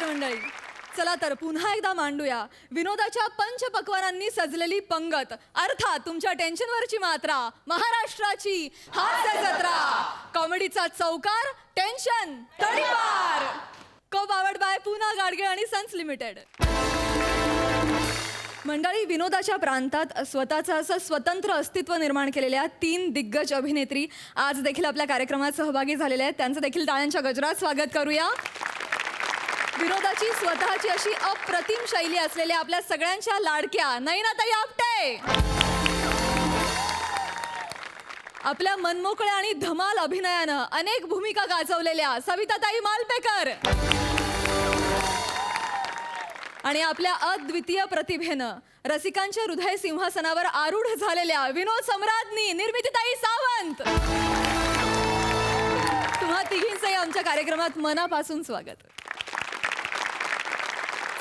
नमस्कार मंडळी. चला तर पुन्हा एकदा मांडूया विनोदाच्या पंचपक्वानांनी सजलेली पंगत, अर्थात तुमच्या टेन्शनवरची मात्रा, महाराष्ट्राची हास्य जत्रा, कॉमेडीचा चौकार, टेन्शन तडीपार. को पावर्ड बाय पूना गाडगे आणि सन्स लिमिटेड. मंडळी, विनोदाच्या प्रांतात स्वतःचं असं स्वतंत्र अस्तित्व निर्माण केलेल्या 3 दिग्गज अभिनेत्री आज देखील आपल्या कार्यक्रमात सहभागी झालेल्या आहेत. त्यांचं देखील टाळ्यांच्या गजरात स्वागत करूया. विनोदाची स्वतःची अशी अप्रतिम शैली असलेल्या आपल्या सगळ्यांच्या लाडक्या नयनाताई आपटे, आपल्या मनमोकळ्या आणि धमाल अभिनयानं अनेक भूमिका गाजवलेल्या सविताताई मालपेकर, आणि आपल्या अद्वितीय प्रतिभेनं रसिकांच्या हृदय सिंहासनावर आरूढ झालेल्या विनोद सम्राज्ञी निर्मितीताई सावंत. तुम्हा तिघींचंही आमच्या कार्यक्रमात मनापासून स्वागत.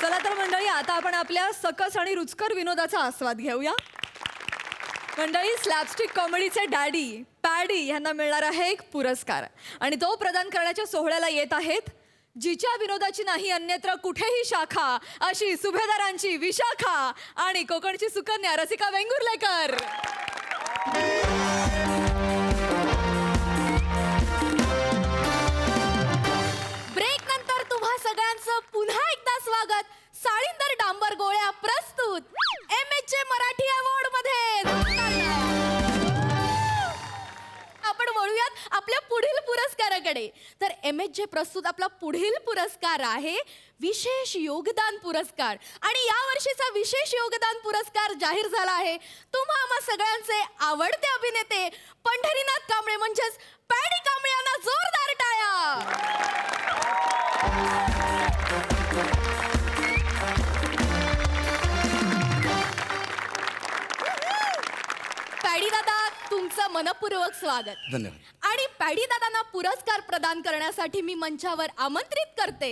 चला तर मंडळी, आता आपण आपल्या सकस आणि रुचकर विनोदाचा आस्वाद घेऊया. मंडळी, स्लॅपस्टिक कॉमेडीचे डॅडी पॅडी यांना मिळणार आहे एक पुरस्कार, आणि तो प्रदान करण्याच्या सोहळ्याला येत आहेत जिच्या विनोदाची नाही अन्यत्र कुठेही शाखा, अशी सुभेदारांची विशाखा आणि कोकणची सुकन्या रसिका वेंगुर्लेकर. ब्रेक नंतर तुम्हा सगळ्यांचं पुन्हा एकदा स्वागत. साळींदर डांबर गोळ्या प्रस्तुत MHJ मराठी अवॉर्ड मध्ये. आपण वळूयात आपल्या पुढील पुरस्काराकडे. तर MHJ प्रस्तुत आपला पुढील पुरस्कार आहे विशेष योगदान पुरस्कार, आणि या वर्षीचा विशेष योगदान पुरस्कार जाहीर झाला आहे तुम्हा आम्हा सगळ्यांचे आवडते अभिनेते पंढरीनाथ कांबळे म्हणजेच पॅडी कांबळे यांना जोरदार टाळ्या. पॅडी दादा, तुमचं मनपूर्वक स्वागत. धन्यवाद. आणि पॅडी दादांना पुरस्कार प्रदान करण्यासाठी मी मंचावर आमंत्रित करते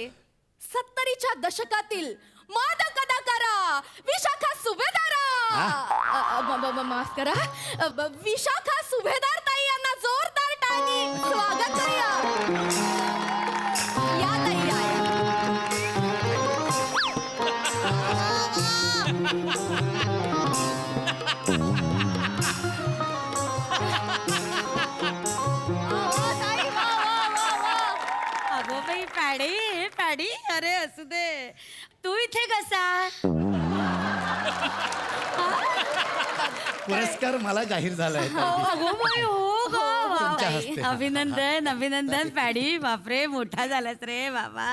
70च्या दशकातील मादक कलाकारा विशाखा सुभेदारा. माफ करा, विशाखा सुभेदार ताई यांना जोरदार टाळ्यांनी स्वागत करूया. या ताई, या. पॅडी, अरे असू दे. तू इथे कसा? पुरस्कार मला जाहीर झालाय. अगो बाई, हो ग. तुमच्या हस्ते. अभिनंदन अभिनंदन पॅडी. बापरे, मोठा झालास रे बाबा.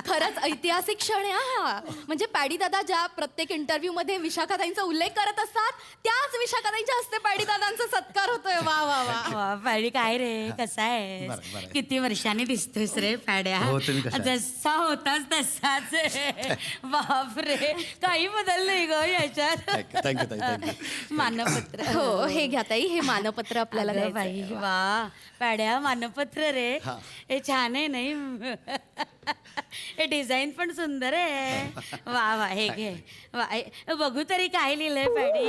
खरंच ऐतिहासिक क्षण आहे हा. म्हणजे पॅडी दादा ज्या प्रत्येक इंटरव्ह्यू मध्ये विशाखाताईंचा उल्लेख करत असतात, त्याच विशाखाताईंच्या हस्ते पॅडी दादांचा सत्कार होतोय. वा वा वा. वा, पॅडी काय रे, कसा आहे? बरं, बरं. किती वर्षांनी दिसतोयस रे पॅड्या. हो, तुम्ही कशा आहात? जसा होतास तसाच आहे. बापरे, काही बदल नाही ग याच्यात. Thank you thank you. मानपत्र. हो, हे घ्या ताई, हे मानपत्र आपल्याला अगं द्यायचं बाई, आहे. वा पॅड्या, मानपत्र रे. हा. हे छान आहे नाही? हे डिझाईन पण सुंदर आहे. वा वा, हे घे. वा, बघू तरी काय लिहिलंय पॅडी.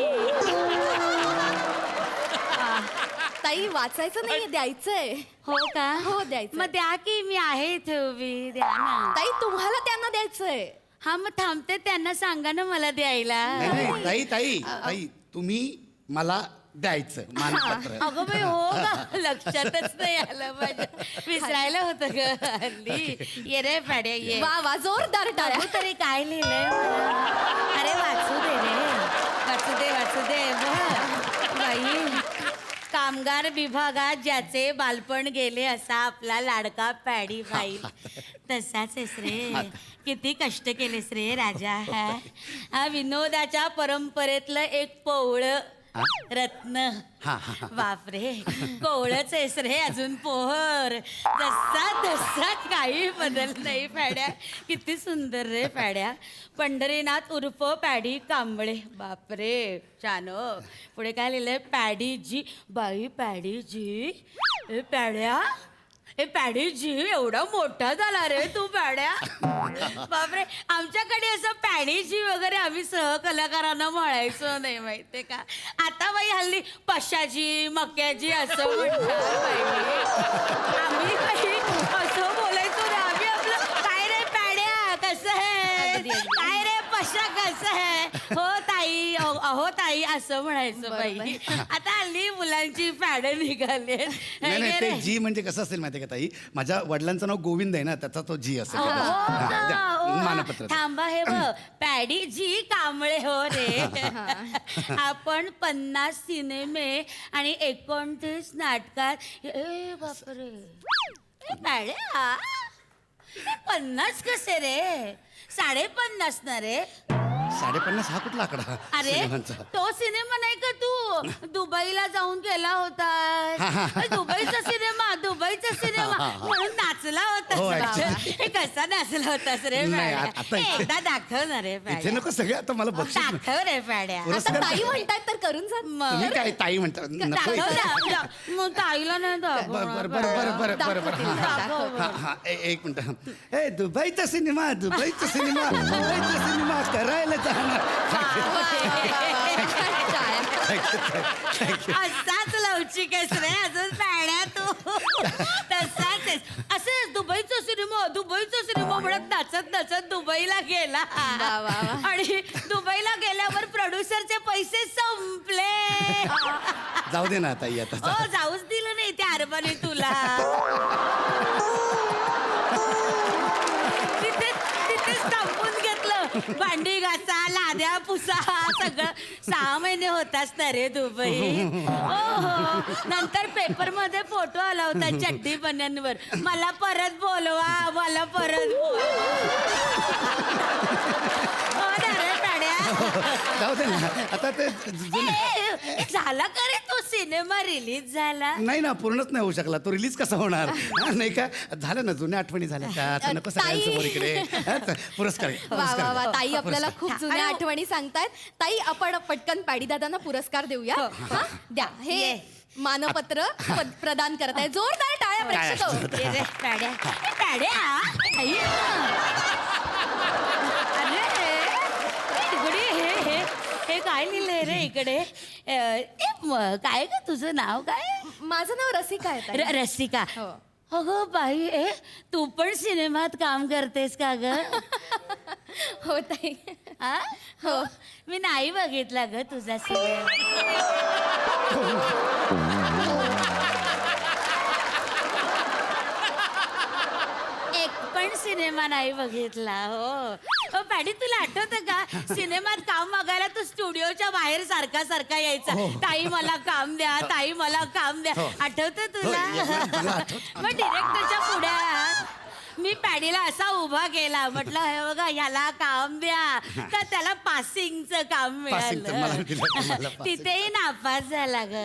ताई, वाचायचं नाही, द्यायचंय. हो का? हो, द्यायचं. मग द्या की, मी आहे इथे उभी. द्या ना. ताई, तुम्हाला त्यांना द्यायचंय. हा, मग थांबते, त्यांना सांगा ना मला द्यायला. नाही, ताई ताई ताई, तुम्ही मला द्यायचं मानपत्र. अगं बाई, हो का? लक्षातच नाही आलं माझ्या. विसरायला होतं ग हल्ली. ये रे पॅड्या, ये. वा वा, जोरदार टाळ्या. बघू तरी काय लिहिलंय मला. अरे वाचू दे रे, वाचू दे वाचू दे. बाई, कामगार विभागात ज्याचे बालपण गेले असा आपला लाडका पॅडी बाई. तसाच आहेस रे. किती कष्ट केलेस रे राजा. हा विनोदाच्या परंपरेतलं एक पोवळं रत्न. बापरे, कोवळच आहेस रे अजून पोहर. जसा तसा काही बदल नाही पॅड्या. किती सुंदर रे पॅड्या. पंढरीनाथ उर्फ पॅडी कांबळे. बापरे, छान. पुढे काय लिहिलंय? पॅडीजी. बाई, पॅडीजी. ए पॅड्या, हे पॅडीजी, एवढा मोठा झाला रे तू पॅड्या. बापरे, आमच्याकडे असं पॅडीजी वगैरे आम्ही सहकलाकारांना म्हणायचो नाही, माहितीये का. आता बाई हल्ली पशाजी, मक्याजी असं म्हणतात बाई. आम्ही काही असं बोलायचो ना. आम्ही आपलं काय रे पॅड्या कसं अहो ताई असं म्हणायचं बाई. आता हल्ली मुलांची पॅड निघाले. नाही नाही ते जी म्हणजे कसं असेल माहिती का ताई, माझ्या वडिलांचं नाव गोविंद आहे ना, त्याचा तो जी असेल हा, द्या, मानपत्र द्या. थांबा हे बघ, पॅडी जी कांबळे हो रे. आपण 50 सिनेमे आणि 29 नाटकात. ए बापरे, पॅड्या 50 कसे रे? 50.5 ना रे. 50.5 हा कुठला आकडा अरे सिनेमांचा? तो सिनेमा नाही का तू दुबईला जाऊन केला होता? दुबईचा सिनेमा म्हणून नाचला हो, होता. actually. हे कसा नाचला होतास रे नाही, पॅड्या? आता इथे- एकदा दाखव ना रे इथे पॅड्या. नको सगळे आता मला बक्षीस मिळेल. दाखव रे पॅड्या. आता पुरस्कार ताई म्हणतायत तर करून जा. तुम्ही काय ताई म्हणता नको दाखव इथे. ना. मग ताईला नाही बर बर बर बर बर बर बर हा, दाखव. हा हा एक मिनिट. ए दुबईचा सिनेमा करायला जाणार. असाच लवचिक आहेस रे अजून पॅड्या तू. तसाच आहेस. असं दुबईचा सिनेमा म्हणत नाचत दुबईला गेला. आणि दुबईला गेल्यावर प्रोड्युसरचे पैसे संपले. जाऊ दे ना ताई आता. हो जाऊच दिलं नाही त्या अरबाने तुला. तिथेच थांबून घेतलं. भांडी घासा, लाद्या पुसा, सगळं. 6 महिने होताच ना रे दुबई. हो. नंतर पेपर मध्ये फोटो आला होता चड्डी बन्यांवर. मला परत बोलवा. हो ना रे पॅड्या. जाऊ दे ना आता ते झाला का रे तो सिनेमा रिलीज झाला? नाही ना, पूर्णच नाही होऊ शकला. तो रिलीज कसा होणार? हा, नाही का झालं ना, जुन्या आठवणी झाल्या त्या. आता नको सगळ्यांसमोर इकडे. हा, पुरस्कार आहे, वा वा पुरस्कार वा द्या. ताई आपल्याला खूप जुन्या आठवणी सांगतायत. ताई आपण पटकन पॅडी दादांना पुरस्कार देऊया. हा, द्या हे ये. मानपत्र प्रदान करत आहे. जोरदार टाळ्या प्रेक्षक. ये रे, पॅड्या. पॅड्या. आई. अरे तिकडे हे काय लिहिलंय रे इकडे? काय ग तुझं नाव काय? माझं नाव रसिका आहे ताई. रसिका. हो. अगं बाई तू पण सिनेमात काम करतेस का ग? हो ताई. आ? हो मी नाही बघितला ग तुझा सिनेमा. एक पण सिनेमा नाही बघितला. हो पॅडी तुला आठवतं का सिनेमात काम बघायला तू स्टुडिओच्या बाहेर सारखा यायचा. ताई मला काम द्या, ताई मला काम द्या. आठवतं तुला? मग डिरेक्टरच्या पुढ्यात मी पॅडीला असा उभा केला. म्हटलं हे बघा ह्याला काम द्या. तर त्याला पासिंगचं काम पासिंगचं मला मिळालं. दिलं, मला passing. तिथेही नापास झाला ग.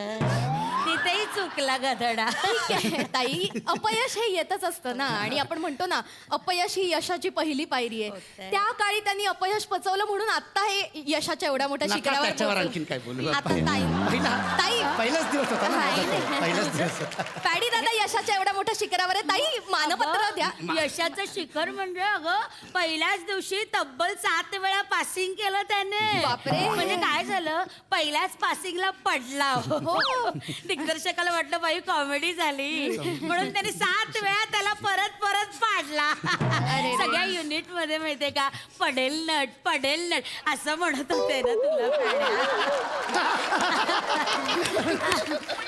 तिथेही चुकला गधडा. ठीक आहे ताई, अपयश हे येतच असतं ना. आणि आपण म्हणतो ना अपयश ही यशाची पहिली पायरी आहे. होतंय. त्या काळी त्यांनी अपयश पचवलं म्हणून आता हे यशाच्या एवढ्या मोठ्या नका शिखरावर त्याच्यावर पोहोचले. आणखीन काय बोलू. आता ताई पहिलाच दिवस होता ना माझा तो. नाही. पहिलाच दिवस होता. पॅडी दादा यशाच्या एवढ्या मोठ्या शिखरावर आहे. ताई मानपत्र द्या. यशाचं शिखर म्हणजे अगं पहिल्याच दिवशी तब्बल 7 वेळा पासिंग केलं त्याने. बापरे. म्हणजे काय झालं पहिल्याच पासिंगला पडला. हो दिग्दर्शकाला वाटलं बाई कॉमेडी झाली म्हणून त्याने 7 वेळा त्याला परत पाडला. सगळ्या युनिट मध्ये माहितीये का पडेल नट असं म्हणत होते ना तुला पॅड्या.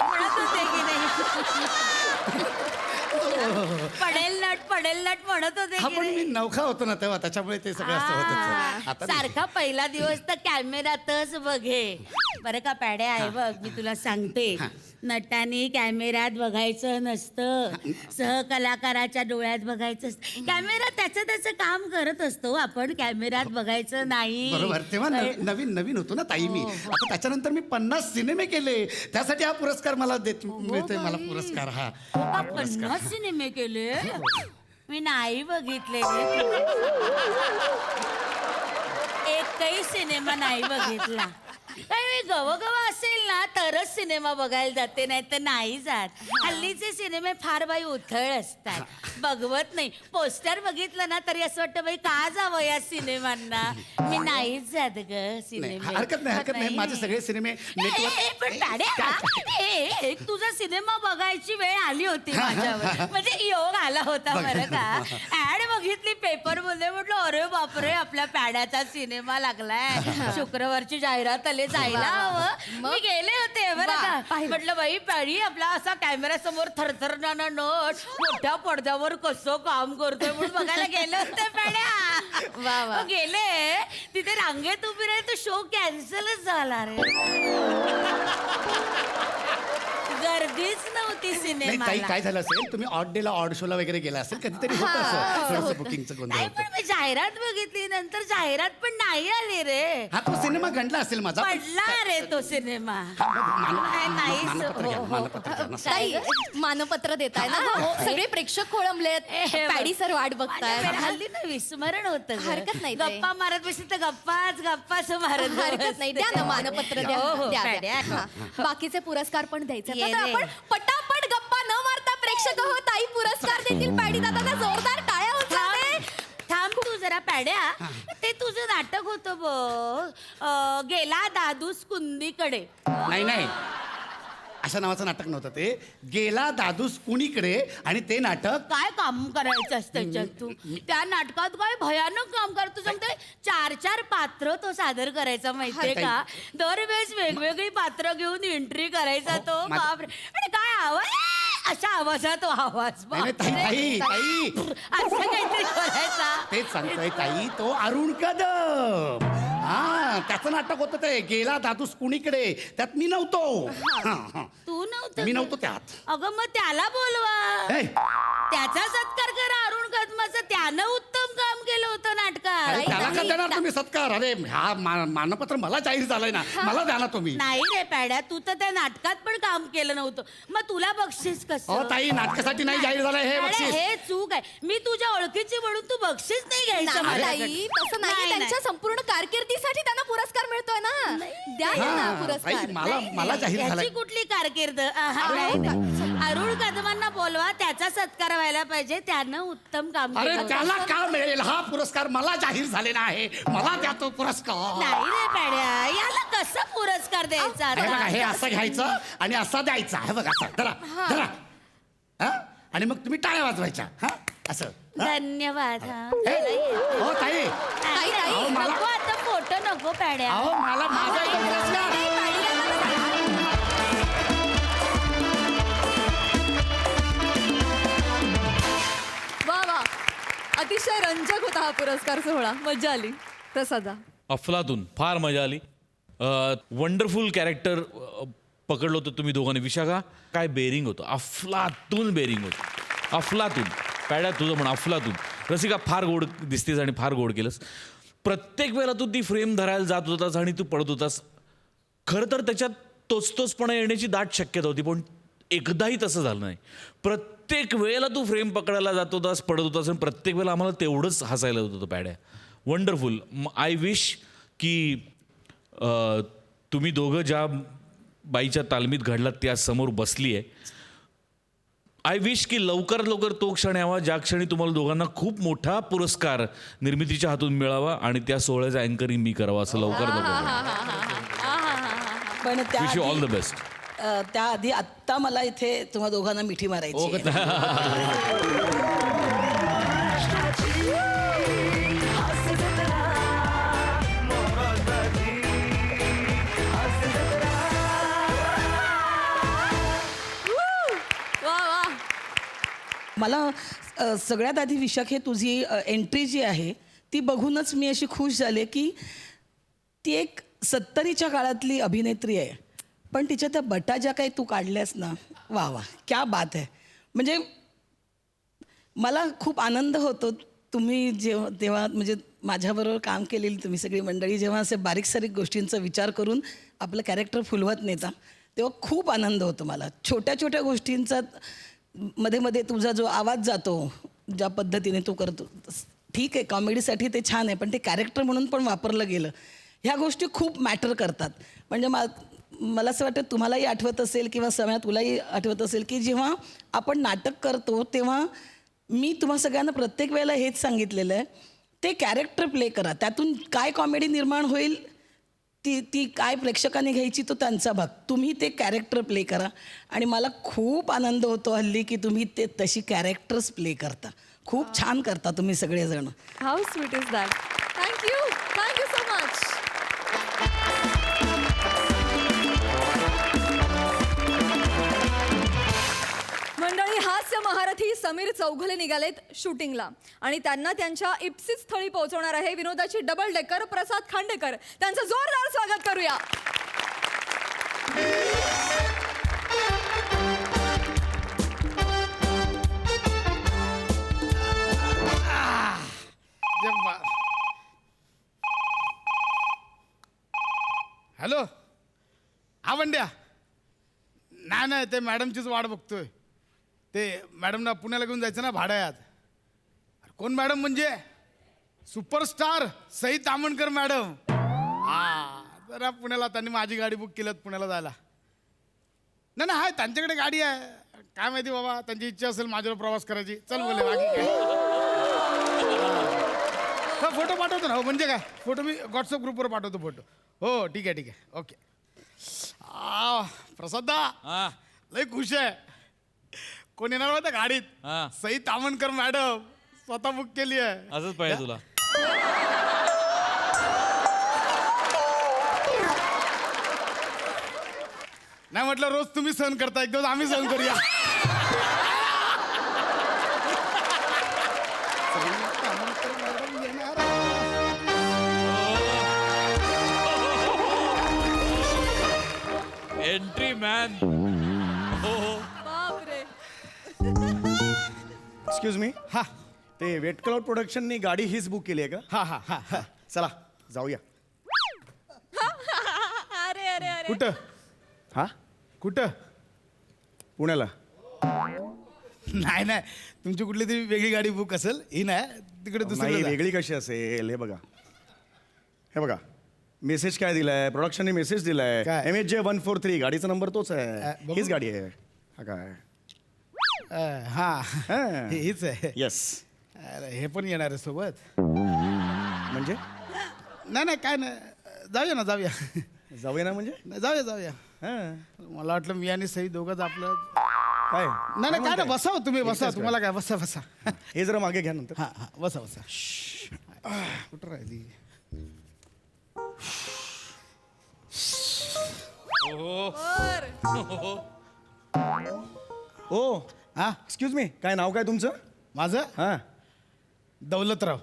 म्हणत होते की नाही पडेल नट म्हणत होते हा की पण मी नाही? नवखा होतो ना तेव्हा, त्याच्यामुळे ते सगळं असं होतं. आता नाही. सारखा पहिला दिवस तर कॅमेऱ्यातच बघे बरं का पॅड्या. आहे बघ मी तुला सांगते नटाने कॅमेऱ्यात बघायचं नसतं. सहकलाकाराच्या डोळ्यात बघायचं असतं. कॅमेरा त्याचं काम करत असतो. आपण कॅमेऱ्यात बघायचं नाही. बरोबर. तेव्हा नवीन होतो ना ताई मी. आता त्याच्यानंतर मी 50 सिनेमे केले. त्यासाठी हा पुरस्कार मला मिळतोय. मला पुरस्कार हा. 50 सिनेमे केले मी नाही बघितले. एकही सिनेमा नाही बघितला. काही गवगवा असेल ना तरच सिनेमा बघायला जाते, नाही तर नाही जात. हल्लीचे सिनेमे फार बाई उथळ असतात. बघवत नाही. पोस्टर बघितलं ना तरी असं वाटतं बाई का जावं या सिनेमांना. मी नाहीच जात ग नाही, सिनेमे. हरकत नाही. माझे सगळे सिनेमे पण पॅड्या, तुझा सिनेमा बघायची वेळ आली होती माझ्यावर. म्हणजे योग आला होता बरं का. ऍड बघितली पेपर मध्ये म्हटलं अरे बापरे आपल्या पॅड्याचा सिनेमा लागलाय. शुक्रवारची जाहिरात आली पाहिले जायला हवं. मी गेले होते बरं वा, का. पाहिलं. म्हटलं बाई पॅडी आपला असा कॅमेरा समोर थरथरणारा नट मोठ्या पडद्यावर कसं काम करतोय म्हणून बघायला गेले होते पॅड्या. वा, वा. मग गेले तिथे रांगेत उभी राहिले तो शो कॅन्सलच झाला रे. गर्दीच नव्हती नाही ताई सिनेमाला. काय झालं असेल तुम्ही ऑड डेला ऑड शोला वगैरे गेला असेल कधीतरी होतं असं थोडंसं बुकिंगचं गोंधळ नाही होतं. पण मी जाहिरात बघितली नंतर जाहिरात पण नाही आली रे. हा तो सिनेमा गंडला असेल माझा पण- पडला रे तो सिनेमा. हा, मग नाही, मानपत्र घ्या, हो, हो. मानपत्र घ्या ना. ताई मानपत्र देताय ना हो, सगळे प्रेक्षक खोळंबलेत हे बघ. पॅडी सर वाट बघताय माझ्या हल्ली ना विस्मरण होतं ग. हरकत नाही ताई. गप्पा मारत बसली तर गप्पाच मारत हरकत नाही द्या ना मानपत्र द्या हो, हो, द्या, द्या. द्या. हा. बाकीचे पुरस्कार पण द्यायचे ये तर रे. आपण पटापट गप्पा न मारता प्रेक्षक हो ताई पुरस्कार देतील पॅडी दादाला जोरदार टाळ्या उचलते. थांब तू जरा पॅड्या. ते तुझं नाटक होतं बघ गेला दादूस कुंदीकडे. नाही नाही अशा नावाचं नाटक नव्हतं ते गेला दादूस कुणीकडे आणि ते नाटक काय काम करायचं असतं त्याच्यात तू त्या नाटकात काय भयानक काम करतो सांगते. 4 पात्र तो सादर करायचा माहितीये ताई. का. दरवेळेस वेगवेगळी पात्र घेऊन एंट्री करायचा तो. मा- बापरे. आणि काय आवाज अशा आवाजात आवाज नाही, नाही, ताई ताई असं काहीतरी करायचा. तेच सांगतोय ताई तो अरुण कदम हा त्याचं नाटक होतं ते गेला दादूस कुणीकडे त्यात मी नव्हतो हा, हा. तू नव्हतं मी नव्हतो त्यात अगं मग त्याला बोलवा. हे, त्याचा सत्कार करा अरुण कदमाचा. त्यानं उत्तम काम केलं होतं अरे नाटकात. त्याला का देणार तुम्ही सत्कार अरे हा मानपत्र मला जाहीर झालंय ना मला द्या ना तुम्ही नाही रे पॅड्या तू तर त्या नाटकात पण काम केलं नव्हतं मग तुला बक्षीस हो कसं. ताई नाटकासाठी नाही जाहीर झालंय हे अरे, बक्षीस हे चूक आहे. मी तुझ्या ओळखीची म्हणून तू बक्षीस नाही घ्यायचं नाही, माझ्याकडे. ताई, तसं नाही नाही, त्यांच्या संपूर्ण कारकिर्दीसाठी त्यांना पुरस्कार मिळतोय ना द्या ना हा, पुरस्कार ताई, मला जाहीर याची झालाय कुठली कारकीर्द. अरुण कदमांना बोलवा त्याचा सत्कार व्हायला पाहिजे. त्यानं उत्तम काम अरे केलं होतं. त्याला का मिळेल हा पुरस्कार मला जाहीर झालेला आहे मला द्या तो पुरस्कार नाही रे पॅड्या याला कसं पुरस्कार द्यायचा हे बघा आता? हे असं घ्यायचं आणि असा द्यायचा हे बघा असं धरा धरा हा आणि मग तुम्ही टाळ्या वाजवायच्या हा असं हा? धन्यवाद हा. हे, हो ताई नाही, नाही, अहो, मला- नको आता फोटो नको पॅड्या. अहो मला माझा तो पुरस्कार वा वा अतिशय रंजक होता हा पुरस्कार सोहळा मजा आली प्रसादा अफलातून फार मजा आली. वंडरफुल कॅरेक्टर पकडलं होतं तुम्ही दोघांनी. विशाखा काय बेरिंग होतं अफलातून बेरिंग होतं अफलातून. पॅड्या तुझं म्हण अफलातून. रसिका फार गोड दिसतेस आणि फार गोड केलंस. प्रत्येक वेळेला तू ती फ्रेम धरायला जात होतास आणि तू पडत होतास. खरं तर त्याच्यात तोचपणा येण्याची दाट शक्यता होती पण एकदाही तसं झालं नाही. प्रत्येक वेळेला तू फ्रेम पकडायला जात होतास पडत होतास आणि प्रत्येक वेळेला आम्हाला तेवढंच हसायला होत होतं पॅड्या. वंडरफुल. आय विश की तुम्ही दोघं ज्या बाईच्या तालमीत घडलात त्या समोर बसली आहे. आय विश की लवकरात लवकर तो क्षण यावा ज्या क्षणी तुम्हाला दोघांना खूप मोठा पुरस्कार निर्मितीच्या हातून मिळावा आणि त्या सोहळ्याचा अँकरिंग मी करावा असं लवकरात लवकर. पण wish you all the best. त्याआधी आत्ता मला इथे तुम्हा दोघांना मिठी मारायची आहे. वा वा मला सगळ्यात आधी विशाख हे तुझी एंट्री जी आहे ती बघूनच मी अशी खुश झाले की ती एक 70च्या काळातली अभिनेत्री आहे पण तिच्या त्या बटा ज्या काही तू काढल्यास ना वा वा क्या बात आहे. म्हणजे मला खूप आनंद होतो तुम्ही तेव्हा म्हणजे माझ्याबरोबर काम केलेली तुम्ही सगळी मंडळी जेव्हा असे बारीक सारीक गोष्टींचा विचार करून आपलं कॅरेक्टर फुलवत नेता तेव्हा खूप आनंद होतो मला. छोट्या छोट्या गोष्टींचा मध्ये मध्ये तुझा जो आवाज जातो ज्या पद्धतीने तू करतो ठीक आहे कॉमेडीसाठी ते छान आहे पण ते कॅरेक्टर म्हणून पण वापरलं गेलं ह्या गोष्टी खूप मॅटर करतात. म्हणजे मला असं वाटतं तुम्हालाही आठवत असेल किंवा समय तुलाही आठवत असेल की जेव्हा आपण नाटक करतो तेव्हा मी तुम्हा सगळ्यांना प्रत्येक वेळेला हेच सांगितलेलं आहे ते कॅरेक्टर प्ले करा. त्यातून काय कॉमेडी निर्माण होईल ती काय प्रेक्षकांनी घ्यायची तो त्यांचा भाग. तुम्ही ते कॅरेक्टर प्ले करा आणि मला खूप आनंद होतो हल्ली की तुम्ही ते तशी कॅरेक्टर्स प्ले करता. खूप छान करता तुम्ही सगळेजण. How sweet is that thank you so much Sameer Chaughule निघालेत शूटिंगला आणि त्यांना त्यांच्या इप्सित स्थळी पोहोचवणार आहे विनोदाची डबल डेकर प्रसाद खांडेकर. त्यांचं जोरदार स्वागत करूया. हॅलो हा वंड्या. नाही नाही ते मॅडमचीच वाट बघतोय. ते मॅडमना पुण्याला घेऊन जायचं ना भाड्यात. अरे कोण मॅडम म्हणजे सुपरस्टार सई तामणकर मॅडम. हा जरा पुण्याला त्यांनी माझी गाडी बुक केलं पुण्याला जायला. नाही नाही हाय त्यांच्याकडे गाडी आहे. काय माहिती बाबा त्यांची इच्छा असेल माझ्यावर प्रवास करायची. चल बोले बाकी काय. हा फोटो पाठवतो ना. हो म्हणजे काय फोटो मी व्हॉट्सअप ग्रुपवर पाठवतो फोटो. हो ठीक आहे ओके. प्रसादा हा लय खुश आहे. कोण येणार होतं गाडीत. हा. सई तामणकर मॅडम स्वतः बुक केली आहे. असंच पाहिजे तुला. नाही म्हटलं रोज तुम्ही सहन करता एक दिवस आम्ही सहन करूया. सई तामणकर मॅडम येणार. Entry man. बापरे. Excuse me. हा ते वेट क्लाउड प्रोडक्शननी गाडी हीच बुक केली आहे का? हा हा हा हा. चला जाऊया. अरे अरे अरे. कुठं हा कुठं. पुण्याला. नाही नाही तुमची कुठली तरी वेगळी गाडी बुक असेल. ही नाही तिकडे नाही दुसरी वेगळी कशी असेल. हे बघा मेसेज काय दिलाय. प्रोडक्शनने मेसेज दिलाय. काय? MHJ143 गाडीचा नंबर तोच आहे. बघू. हीच गाडी आहे. हा काय हा हा. हीच आहे. येस. अरे हे पण येणार आहे सोबत. म्हणजे नाही नाही काय नाही जाऊया ना जाऊया. जाऊया ना म्हणजे नाही, जाऊया हा. मला वाटलं मी आणि सई दोघंच आपलं. काय नाही नाही काय ना बसा हो तुम्ही बसा. एकटाच तुम्हाला काय बसा बसा. हे जरा मागे घ्या नंतर. हा हा बसा बसा. कुठं राहिली. बर. ओ हा एक्सक्यूज मी काय नाव काय तुमचं? माझं हा दौलतराव.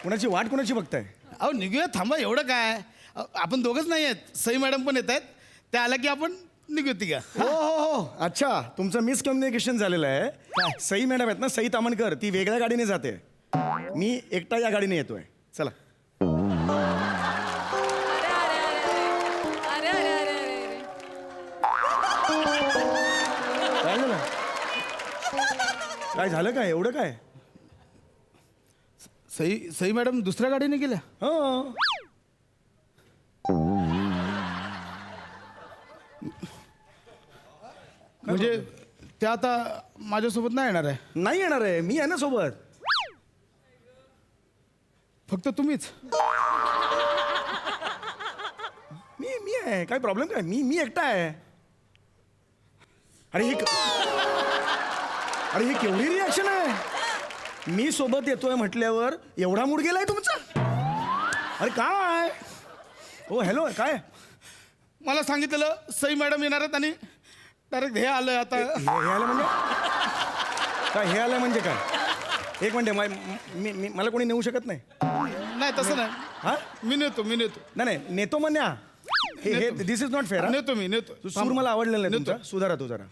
कुणाची वाट कुणाची बघताय? अहो निघूया थांबा एवढं काय. आपण दोघंच नाही आहेत. सई मॅडम पण येत आहेत. त्या आल्या की आपण निघूया तिघा. हो हो हो अच्छा तुमचं मिसकम्युनिकेशन झालेलं आहे. सई मॅडम आहेत ना सई तामणकर ती वेगळ्या गाडीने जाते. मी एकटा या गाडीने येतोय. चला. अरे अरे अरे अरे अरे अरे. काय झालं? काय झालं काय एवढं काय? सई मॅडम दुसऱ्या गाडीने गेल्या. हो म्हणजे त्या आता माझ्यासोबत नाही येणार आहे. नाही येणार आहे. मी आहे ना सोबत. फक्त तुम्हीच. मी आहे. काय प्रॉब्लेम काय? मी एकटा आहे. अरे हे केवढी रिॲक्शन आहे. मी सोबत येतोय म्हटल्यावर एवढा मूड गेलाय तुमचा. अरे काय हो हॅलो काय मला सांगितलेलं सई मॅडम येणार आहेत आणि डायरेक्ट हे आलं आता. हे आलं म्हणजे काय? हे आलं म्हणजे काय? एक मिनिट मला कोणी नेऊ शकत नाही. नाही तसं नाही. हा मी नेतो नाही नेतो म्हणण्या हे दिस इज नॉट फेअर. नेतो मी नेतो. सूर मला आवडलेला नाही नेतो. तुमचा. सुधारा तू जरा.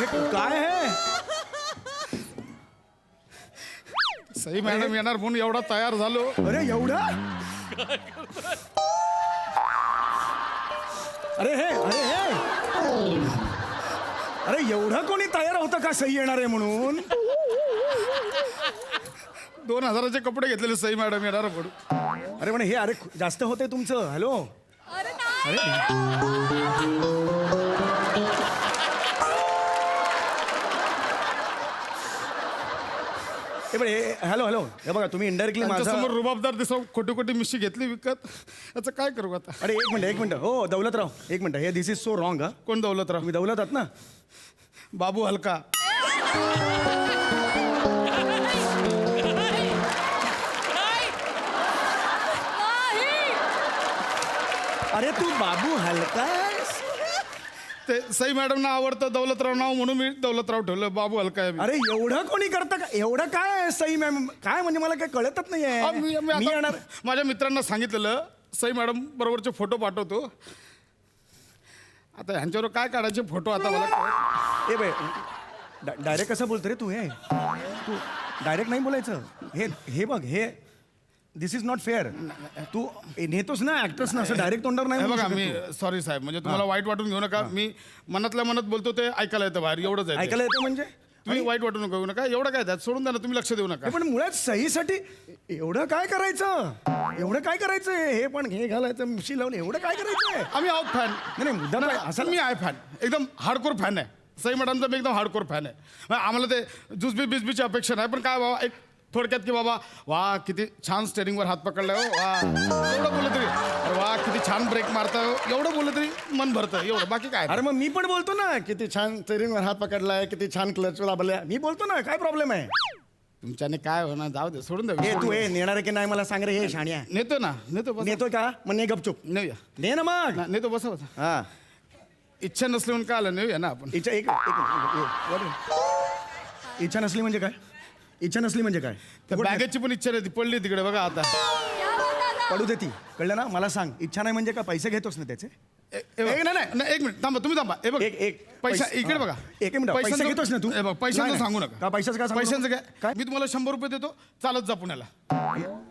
हे काय आहे? सई मॅडम येणार म्हणून एवढा तयार झालो. अरे एवढा अरे एवढा कोणी तयार होतं का सही येणार आहे म्हणून? 2000चे कपडे घेतलेले सई मॅडम येणार म्हणून. अरे पण हे अरे जास्त होते तुमचं. हॅलो अरे नाही. हे पण हॅलो हे बघा तुम्ही इनडायरेक्टली माझा. समोर रुबाबदार दिसव खोटी खोटी मिशी घेतली विकत. याचं काय करू आता. अरे एक मिनिट हो दौलतराव एक मिनिट. हे दिस इज सो रॉंग. हा कोण दौलतराव. तुम्ही दौलत आहात ना. बाबू हलका. अरे तू बाबू हलकास. ते सई मॅडमना आवडतं दौलतराव नाव म्हणून मी दौलतराव ठेवलं. बाबू हलका आहे मी. अरे एवढं कोणी करतं का? एवढं काय आहे सई मॅम? काय म्हणजे मला काय कळतच मी नाहीये. मी आता येणार. माझ्या मित्रांना सांगितलेलं सई मॅडम बरोबरचे फोटो पाठवतो. आता ह्यांच्यावर काय काढायचे फोटो आता मला कळत. ए बाय डायरेक्ट कसं बोलतो रे तू? हे तू डायरेक्ट नाही बोलायचं. हे बघ, हे दिस इज नॉट फेअर. तू नेतोस ना ऍक्टर्स ना, असं डायरेक्ट तोंडावर नाही हे बोलू बघा शकत मी तू. सॉरी साहेब, म्हणजे तुम्हाला वाईट वाटून घेऊ नका. मी मनातल्या मनात बोलतो ते ऐकायला येतं बाहेर, एवढंच आहे. ऐकायला येतं म्हणजे? तुम्ही वाईट वाटू नका, घेऊ नका. एवढं काय त्यात सोडून द्या ना, तुम्ही लक्ष देऊ नका. हे पण मुळात सहीसाठी एवढं काय करायचं? एवढं काय करायचं? हे पण हे घालायचं, मिशी लावून एवढं काय करायचंय? आम्ही आहोत फॅन. नाही मुद्दा नाही असं असं. मी आहे फॅन, एकदम हार्डकोर फॅन आहे. सई मॅडमचा मी एकदम हार्डकोर फॅन आहे. मग आम्हाला ते जुसबी बिसबीची अपेक्षा नाही, पण काय बाबा एक थोडक्यात की बाबा वा किती छान स्टेरिंगवर हात पकडलाय हो, वा एवढं बोललं तरी, अरे वा किती छान ब्रेक मारताय हो, एवढं बोललं तरी मन भरतं. एवढं बाकी काय. अरे मग मी पण बोलतो ना, किती छान स्टेरिंगवर हात पकडलाय, किती छान क्लच दाबलाय. मी बोलतो ना, काय प्रॉब्लेम आहे? तुमच्याने काय होणार, जाऊ दे, सोडून हे द्या. तू हे नेणार आहे की नाही मला सांग रे. हे शाण्या नेतो ना, नेतो बस. नेतोय का? मग ने गपचूप नेऊया ने ना मग. ना, नेतो बसा बसा. हा इच्छा नसली म्हणून काय आलं, नेऊया ना आपण. इच्छा इच्छा नसली म्हणजे काय? इच्छा नसली म्हणजे काय? त्या बॅगेची पण इच्छा नाही, ती पडली तिकडे बघा आता. पडू दे ती. कळलं ना? मला सांग, इच्छा नाही म्हणजे का? पैसे घेतोस ना त्याचे? नाही नाही, एक मिनिट थांबा, तुम्ही थांबा. हे बघ एक पैसा इकडे बघा. एक मिनिट. पैसे पैशांचं- घेतोस ना तू? हे बघ, पैशांचं नाही, सांगू नाही. नका. का पैशाचं काय सांगू पैशांचं नको? काय? काय? मी तुम्हाला 100 रुपये देतो, चालत जा पुण्याला.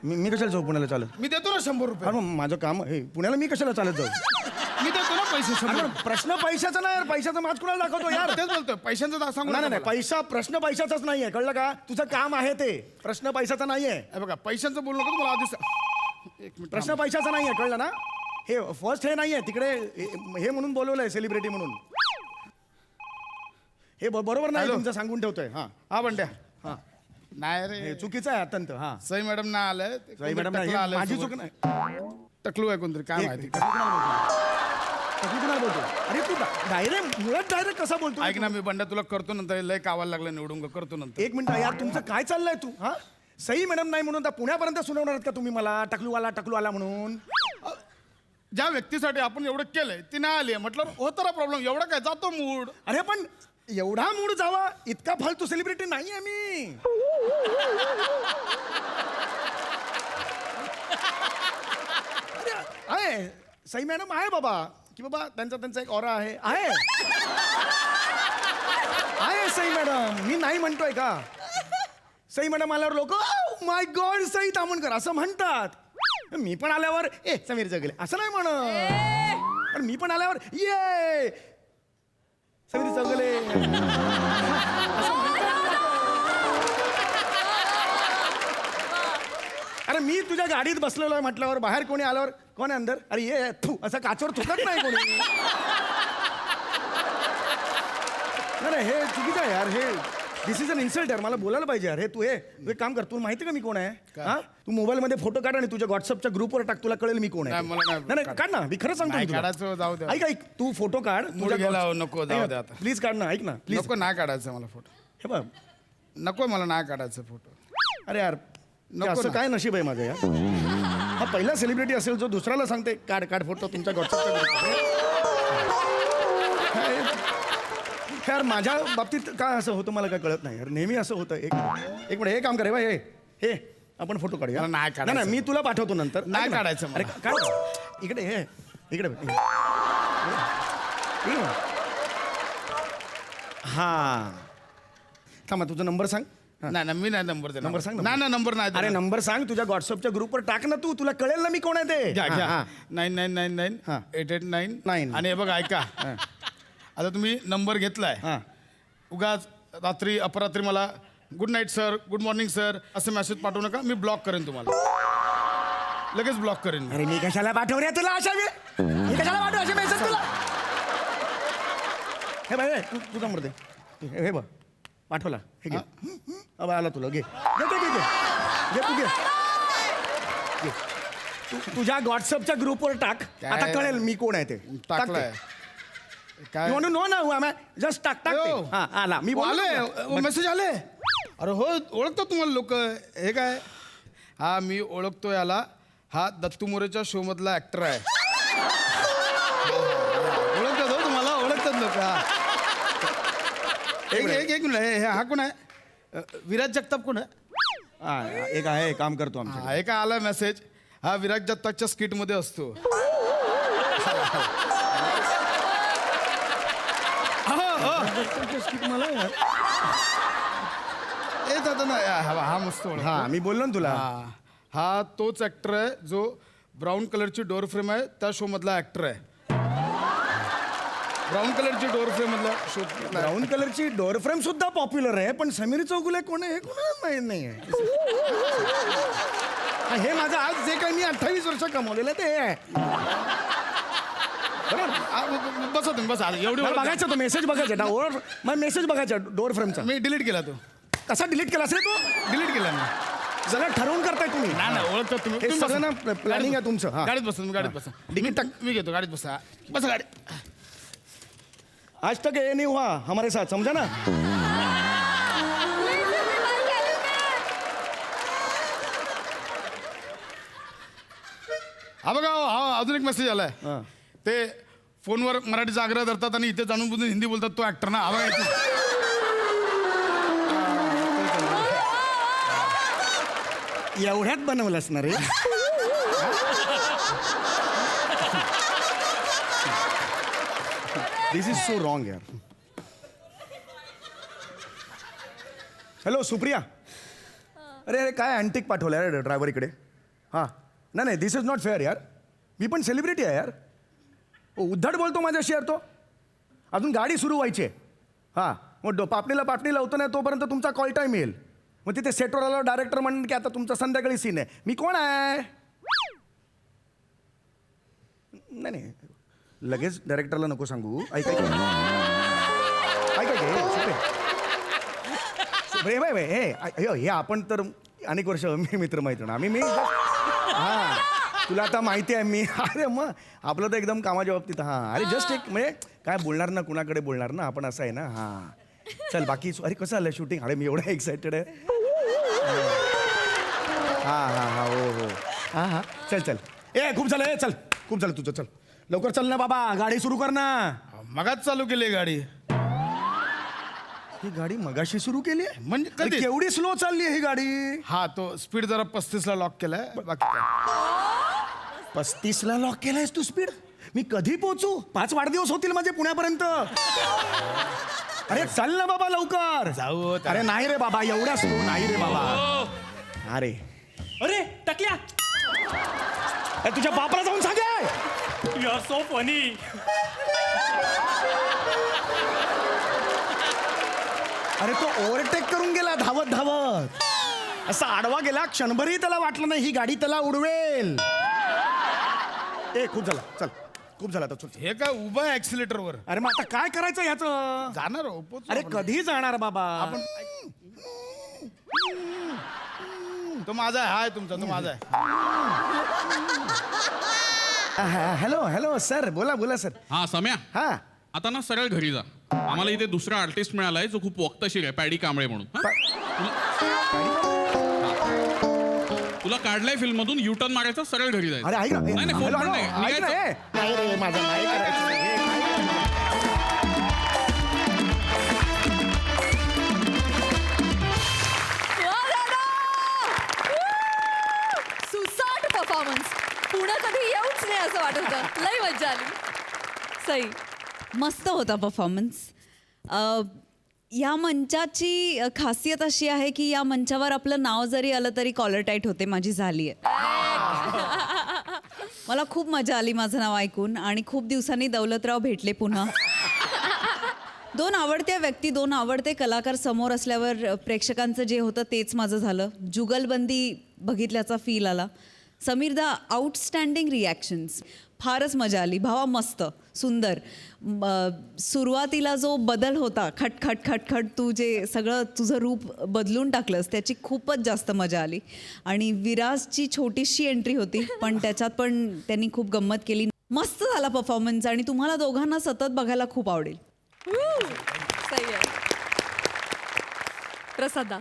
मी कशाला जाऊ पुण्याला चालत? मी देतो ना 100 रुपये. अरे मग माझं काम हे पुण्याला मी कशाला चालत जाऊ? मी देतो ना पैसे 100 अरे रुपये. प्रश्न पैशाचा नाही यार. पैशाचा माज कुणाला दाखवतो यार? तेच बोलतोय, पैशांचं सांगू नाही नका नाही मला. पैसा प्रश्न पैशाचाच नाहीये. कळलं का? तुझं काम आहे ते. प्रश्न पैशाचा नाहीये. हे बघा पैशांचं बोलू नका तुम्हाला आधीच. एक मिनिट प्रश्न पैशाचा नाहीये. कळलं ना? हे फर्स्ट हे नाहीये तिकडे हे म्हणून बोलवलंय सेलिब्रिटी म्हणून. हे बरोबर नाही हॅलो. तुमचं, सांगून ठेवतोय. हा हा बंड्या. हा नाही हे रे, चुकीचं आहे अत्यंत. हा सई मॅडम ना आलंय. सई मॅडम नाही, हे माझी चूक नाही. टकलू आहे कोणतरी, काय हे, माहिती. टकलू कुणाला बोलतो? अरे तू डायरेक्ट मुळात डायरेक्ट कसा बोलतो? ऐक ना, मी बंड्या तुला करतो नंतर, लय कावायला लागलं निवडून करतो नंतर. एक मिनिट यार, तुमचं काय चाललंय? तू हा सई मॅडम नाही म्हणून आता पुण्यापर्यंत सुनावणार आहात का तुम्ही मला? टकलू आला म्हणून? ज्या व्यक्तीसाठी आपण एवढं केलंय ती नाही आली, म्हटलं होतं ना प्रॉब्लेम. एवढं काय जातो मूड. अरे पण एवढा मूड जावा इतका फालतू सेलिब्रिटी नाही आहे मी. अरे, आहे सई मॅडम आहे बाबा, की बाबा त्यांचा एक ऑरा आहे. आहे सई मॅडम, मी नाही म्हणतोय का? सई मॅडम आल्यावर लोक माय गॉड सई तामणकर असं म्हणतात. मी पण आल्यावर समीर जगले असं नाही म्हणत. पण मी पण आल्यावर ये समीर जगले अरे मी तुझ्या गाडीत बसलेलो आहे म्हटल्यावर बाहेर कोणी आल्यावर कोण आहे अंदर? अरे ये थू असं काचवर थुकत नाही कोणी. अरे हे चुकीचं आहे यार. हे दिस इज अन इन्सल्ट यार. मला बोलायला पाहिजे यार. हे तू एक काम कर. तुला माहिती का मी कोण आहे? हा तू मोबाईल मध्ये फोटो काढ आणि तुझ्या व्हॉट्सअपच्या ग्रुपवर टाक. तुला कळेल मी कोण आहे. नाही, मला नाही नाही काढ ना. मी खरं सांगतो नाही मी तुला. काढायचं, जाऊ द्या. ऐक तू फोटो काढ. मूड गेला हो, नको, जाऊ दे आता. प्लीज काढ ना. ऐक ना प्लीज. नको, नाही काढायचं मला फोटो. हे बघ नको, मला नाही काढायचं फोटो. अरे यार नको असं ना. काय नशीब आहे माझं यार. हा पहिला सेलिब्रिटी असेल जो दुसऱ्याला सांगते काढ फोटो तुमच्या व्हॉट्सअपच्या. यार माझ्या बाबतीत काय असं होतं मला काय कळत नाही यार. नेहमी असं होतं. एक मिनिट हे काम करे बा. हे आपण फोटो काढूया. मला नाही काढायचं. नाही मी तुला पाठवतो नंतर. नाही ऐक ना. काढायचं मला. अरे काढ इकडे. इकडे हा थांबा. तुझा नंबर सांग. नाही नाही, मी नाही नंबर देणार. नंबर सांग. नाही नंबर नाही अरे देणार. नंबर सांग. तुझ्या व्हॉट्सअपच्या ग्रुपवर टाक ना. तुला कळेल ना मी कोण आहे ते. घ्या हा, घ्या. हा. 9999 हा. 889 9. आणि हे बघा ऐका, आता तुम्ही नंबर घेतलाय, हा. उगाच रात्री अपरात्री मला good night sir, good morning sir असं मेसेज पाठवू नका. मी ब्लॉक करेन तुम्हाला, लगेच ब्लॉक करेन मी. अरे मी कशाला पाठवूया तुला अशा मी कशाला पाठवू असे मेसेज तुला? हे बाय तू नंबर दे. हे बघ पाठवला. हे घे. अब आला तुला. घे तू घे. तू तुझ्या व्हॉट्सअपच्या ग्रुपवर टाक. काय? आता कळेल मी कोण आहे ते. टाक ते. टाकलाय. काय? यू वॉन्ट टू नो ना हु आय जस्ट टाक अयो. हा आला मी बोललो ना. आले मेसेज आले अरे हो ओळखतो तुम्हाला लोक हे काय हा मी ओळखतो याला हा दत्तू मोरेच्या शो मधला ऍक्टर आहे ओळखतात हो तुम्हाला ओळखतात लोक एक मिनिट हा कोण आहे विराज जगताप कोण आहे हा, एक आहे काम करतो आमच्या हा एक आला मेसेज हा विराज जगतापच्या स्किट मध्ये असतो ए दादा ना हा मस्त ओळख हा मी बोललो ना तुला हा तोच ऍक्टर आहे जो ब्राऊन कलरची डोअर फ्रेम आहे त्या शो मधला ऍक्टर आहे ब्राऊन कलरची डोअर फ्रेम मधला शो ब्राऊन कलरची डोअर फ्रेम सुद्धा पॉप्युलर आहे पण समीर चौगुले कोण आहे हे कोणाला माहित नाही हे माझं आज जे काही मी 28 वर्ष कमवलेलं ते आहे बसा तुम्ही बसा एवढी मला ओळख- बघायचं तो मेसेज बघायचा मग मेसेज बघायचा डोअर फ्रेमचा मी डिलीट केला तो कसा डिलीट केला असेल तो डिलीट केला मी सगळं ठरवून करताय तुम्ही नाही ओळखतो तुम्ही हे तुम्ही सगळं बसा. ना प्लॅनिंग आहे तुमचं हा. गाडीत बसा तुम्ही गाडीत बसा तिकीट टाक. मी घेतो गाडीत बसा बसा गाडी आज तक ये नहीं हुआ हमारे साथ समझा ना हा बघा हा अजून एक मेसेज आलाय हा. ते फोनवर मराठीचा आग्रह धरतात आणि इथे जाणून बुजून हिंदी बोलतात तो ऍक्टर ना हा बघा इथे. एवढ्यात बनवलंस ना रे दिस इज सो रॉंग यार हॅलो सुप्रिया अरे अरे काय अँटिक पाठवलं यार ड्रायव्हर इकडे हां नाही नाही दिस इज नॉट फेअर यार मी पण सेलिब्रिटी आहे यार उद्धट बोलतो माझ्याशी यार तो अजून गाडी सुरू व्हायची आहे हां मग पापणी लावतो नाही तोपर्यंत तुमचा कॉल टाईम येईल मग तिथे सेटवर आल्यावर डायरेक्टर म्हणून की आता तुमचा संध्याकाळी सीन आहे मी कोण आहे नाही नाही लगेच डायरेक्टरला नको सांगू ऐका हे आपण तर अनेक वर्ष मी मित्रमैत्रीण आम्ही हां तुला आता माहिती आहे मी अरे मग आपलं तर एकदम कामाच्या बाबतीत हां अरे जस्ट एक म्हणजे काय बोलणार ना कुणाकडे बोलणार ना आपण असं आहे ना हां चल बाकी अरे कसं आलं शूटिंग अरे मी एवढा एक्सायटेड आहे हां हो हां चल चल खूप झालं चल खूप झालं तुझं चल लवकर चल ना बाबा गाडी सुरू कर ना मगाच चालू केली गाडी ही गाडी मगाशी सुरू केली म्हणजे अरे कधी केवढी स्लो चालली आहे ही गाडी हा तो स्पीड जरा 35 ला लॉक केलाय बाकी काय 35 ला लॉक केलायस तू स्पीड मी कधी पोहोचू 5 वाढदिवस होतील माझे पुण्यापर्यंत अरे चल ना बाबा लवकर जाऊ अरे नाही रे बाबा एवढ्या स्लो नाही रे बाबा अरे अरे टकल्या अरे, तुझ्या बापाला जाऊन सांगे यू आर सो फनी अरे तो ओव्हरटेक करून गेला धावत धावत असा आडवा गेला क्षणभरही त्याला वाटलं नाही ही गाडी त्याला उडवेल खूप झाला चल खूप झाला आता चल हे काय उभं आहे ऍक्सिलेटर वर अरे मग आता काय करायचं ह्याचं जाणार हो, पोचू अरे आपण. कधी जाणार बाबा आपण तो माझा आहे हाय तुमचा तो माझा आहे हॅलो हॅलो सर बोला बोला सर हा सम्या हा आता ना सरळ घरी जा आम्हाला इथे दुसरा आर्टिस्ट मिळालाय जो खूप वक्तशीर आहे पॅडी कांबळे म्हणून हा? तुला काढलाय फिल्म मधून युटर्न मारायचा सरळ घरी जायचं अरे ऐक ना नाही, नाही, फोन हॅलो, पण नाही, हॅलो, ऐक ना, निघायचं. नाही रे माझं नाही करायचं हे सुसाट परफॉर्मन्स पुढं कधी येऊच नाही असं वाटत होतं लई मज्जा आली सई मस्त होता परफॉर्मन्स या मंचाची खासियत अशी आहे की या मंचावर आपलं नाव जरी आलं तरी कॉलर टाईट होते माझी झाली आहे मला खूप मजा आली माझं नाव ऐकून आणि खूप दिवसांनी दौलतराव भेटले पुन्हा दोन आवडत्या व्यक्ती दोन आवडते कलाकार समोर असल्यावर प्रेक्षकांचं जे होतं तेच माझं झालं जुगलबंदी बघितल्याचा फील आला समीरदा आउटस्टँडिंग रिॲक्शन्स फारच मजा आली भावा मस्त सुंदर सुरुवातीला जो बदल होता खटखट खटखट तू जे सगळं तुझं रूप बदलून टाकलंस त्याची खूपच जास्त मजा आली आणि विराजची छोटीशी एंट्री होती पण त्याच्यात पण त्यांनी खूप गंमत केली मस्त झाला परफॉर्मन्स आणि तुम्हाला दोघांना सतत बघायला खूप आवडेल. सही आहे. प्रसादा.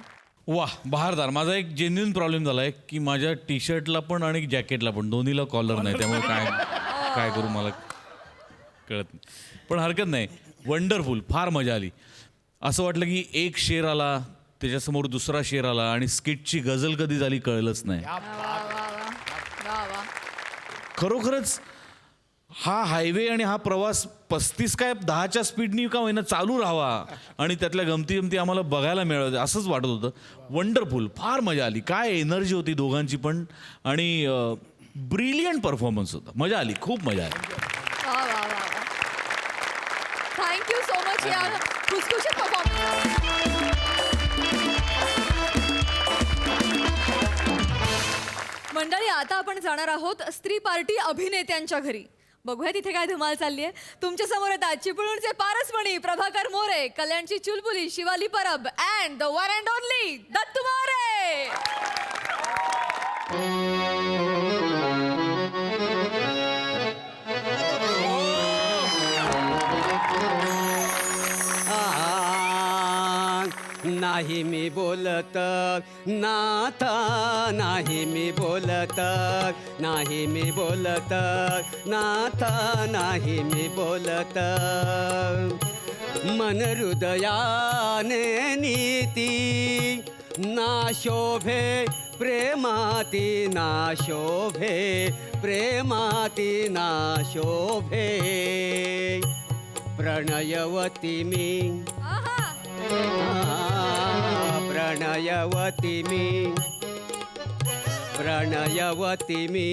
वा बहारदार. माझा एक जेन्युइन प्रॉब्लेम झाला आहे की माझ्या टी शर्टला पण आणि जॅकेटला पण दोन्हीला कॉलर नाही, त्यामुळे काय करू मला कळत नाही. पण हरकत नाही. वंडरफुल. फार मजा आली. असं वाटलं की एक शेर आला, त्याच्यासमोर दुसरा शेर आला आणि स्किटची गझल कधी झाली कळलंच नाही. वा वा. खरोखरच हा हायवे आणि हा प्रवास 35 काय 10च्या स्पीडनी का होईना चालू राहावा आणि त्यातल्या गमती आम्हाला बघायला मिळाल्या असंच वाटत होतं. वंडरफुल. फार मजा आली. काय एनर्जी होती दोघांची पण आणि ब्रिलियंट परफॉर्मन्स होता. मजा आली. खूप मजा आली. वा वा वा वा. थँक्यू सो मच या खुसखुशीत परफॉर्मन्स. मंडळी, आता आपण जाणार आहोत स्त्री पार्टी अभिनेत्यांच्या घरी. बघूया तिथे काय धमाल चालली आहे. तुमच्या समोर येतात चिपळूणचे पारसमणी प्रभाकर मोरे, कल्याणची चुलबुली Shivali Parab and the one and only Dattu More. नाही मी बोलत नाथा, नाही मी बोलत, नाही मी बोलत नाथा, नाही मी बोलत. मन हृदयाने नीती ना शोभे प्रेमाती, ना शोभे प्रेमाती, ना शोभे. प्रणयवती मी, प्रणयवती मी, प्रणयवती मी, प्रणयवती मी,